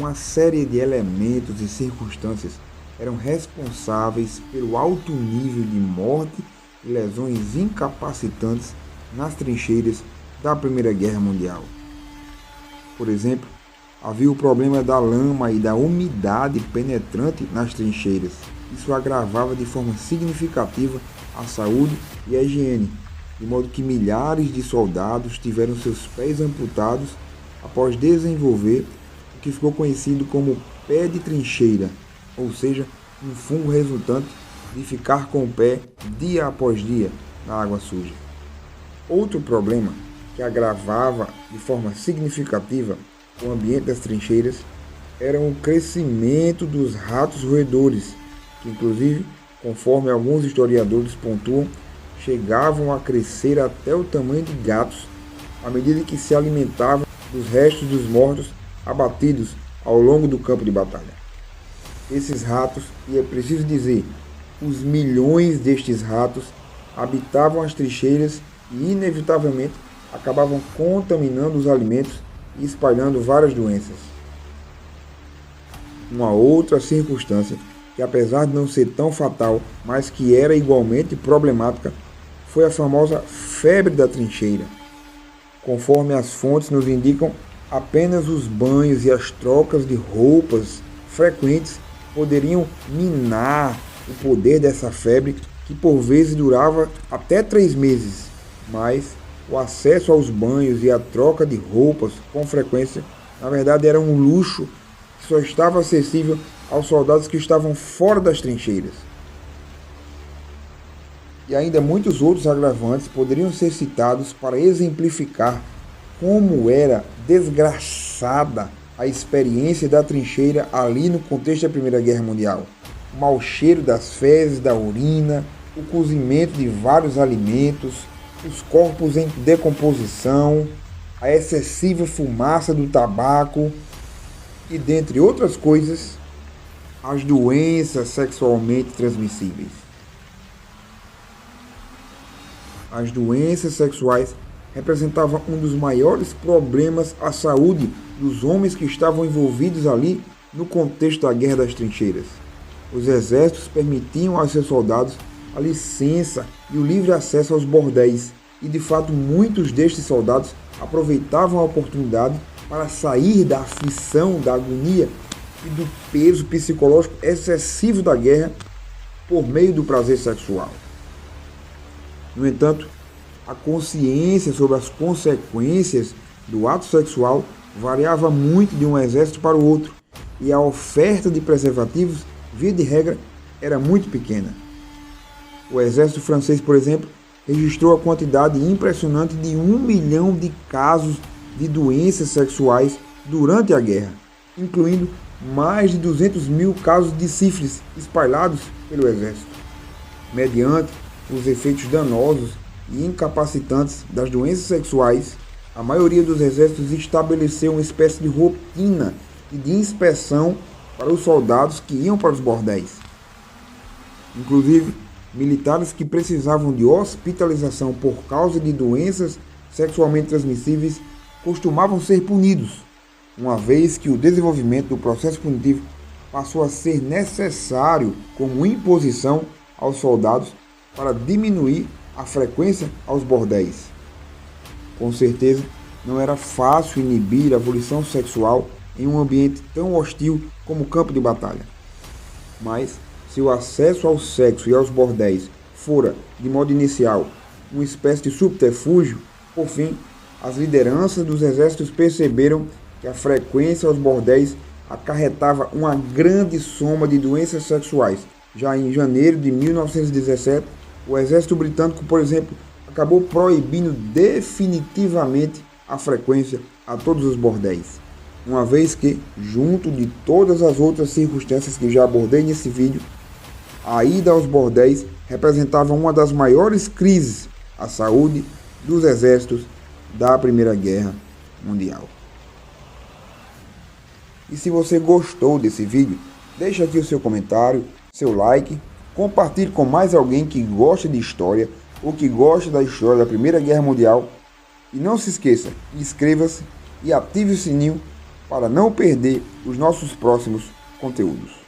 uma série de elementos e circunstâncias eram responsáveis pelo alto nível de morte e lesões incapacitantes nas trincheiras da Primeira Guerra Mundial. Por exemplo, havia o problema da lama e da umidade penetrante nas trincheiras. Isso agravava de forma significativa a saúde e a higiene, de modo que milhares de soldados tiveram seus pés amputados após desenvolver o que ficou conhecido como pé de trincheira, ou seja, um fungo resultante de ficar com o pé dia após dia na água suja. Outro problema que agravava de forma significativa o ambiente das trincheiras era o crescimento dos ratos roedores, que inclusive, conforme alguns historiadores pontuam, chegavam a crescer até o tamanho de gatos à medida que se alimentavam dos restos dos mortos abatidos ao longo do campo de batalha. Esses ratos, e é preciso dizer, os milhões destes ratos habitavam as trincheiras e inevitavelmente acabavam contaminando os alimentos e espalhando várias doenças. Uma outra circunstância que, apesar de não ser tão fatal, mas que era igualmente problemática, foi a famosa febre da trincheira. Conforme as fontes nos indicam, apenas os banhos e as trocas de roupas frequentes poderiam minar o poder dessa febre, que por vezes durava até 3 meses, mas o acesso aos banhos e a troca de roupas com frequência, na verdade, era um luxo que só estava acessível aos soldados que estavam fora das trincheiras. E ainda muitos outros agravantes poderiam ser citados para exemplificar como era desgraçada a experiência da trincheira ali no contexto da Primeira Guerra Mundial. O mau cheiro das fezes, da urina, o cozimento de vários alimentos, os corpos em decomposição, a excessiva fumaça do tabaco e, dentre outras coisas, as doenças sexualmente transmissíveis. As doenças sexuais representavam um dos maiores problemas à saúde dos homens que estavam envolvidos ali no contexto da Guerra das Trincheiras. Os exércitos permitiam aos seus soldados a licença e o livre acesso aos bordéis, e de fato muitos destes soldados aproveitavam a oportunidade para sair da aflição, da agonia e do peso psicológico excessivo da guerra por meio do prazer sexual. No entanto, a consciência sobre as consequências do ato sexual variava muito de um exército para o outro, e a oferta de preservativos, via de regra, era muito pequena. O exército francês, por exemplo, registrou a quantidade impressionante de 1 milhão de casos de doenças sexuais durante a guerra, incluindo mais de 200 mil casos de sífilis espalhados pelo exército. Mediante os efeitos danosos e incapacitantes das doenças sexuais, a maioria dos exércitos estabeleceu uma espécie de rotina e de inspeção para os soldados que iam para os bordéis. Inclusive, militares que precisavam de hospitalização por causa de doenças sexualmente transmissíveis costumavam ser punidos, uma vez que o desenvolvimento do processo punitivo passou a ser necessário como imposição aos soldados para diminuir a frequência aos bordéis. Com certeza, não era fácil inibir a volição sexual em um ambiente tão hostil como o campo de batalha. Mas, se o acesso ao sexo e aos bordéis fora, de modo inicial, uma espécie de subterfúgio, por fim, as lideranças dos exércitos perceberam que a frequência aos bordéis acarretava uma grande soma de doenças sexuais. Já em janeiro de 1917, o exército britânico, por exemplo, acabou proibindo definitivamente a frequência a todos os bordéis, uma vez que, junto de todas as outras circunstâncias que já abordei nesse vídeo, a ida aos bordéis representava uma das maiores crises à saúde dos exércitos da Primeira Guerra Mundial. E se você gostou desse vídeo, deixa aqui o seu comentário, seu like, compartilhe com mais alguém que gosta de história ou que gosta da história da Primeira Guerra Mundial. E não se esqueça, inscreva-se e ative o sininho para não perder os nossos próximos conteúdos.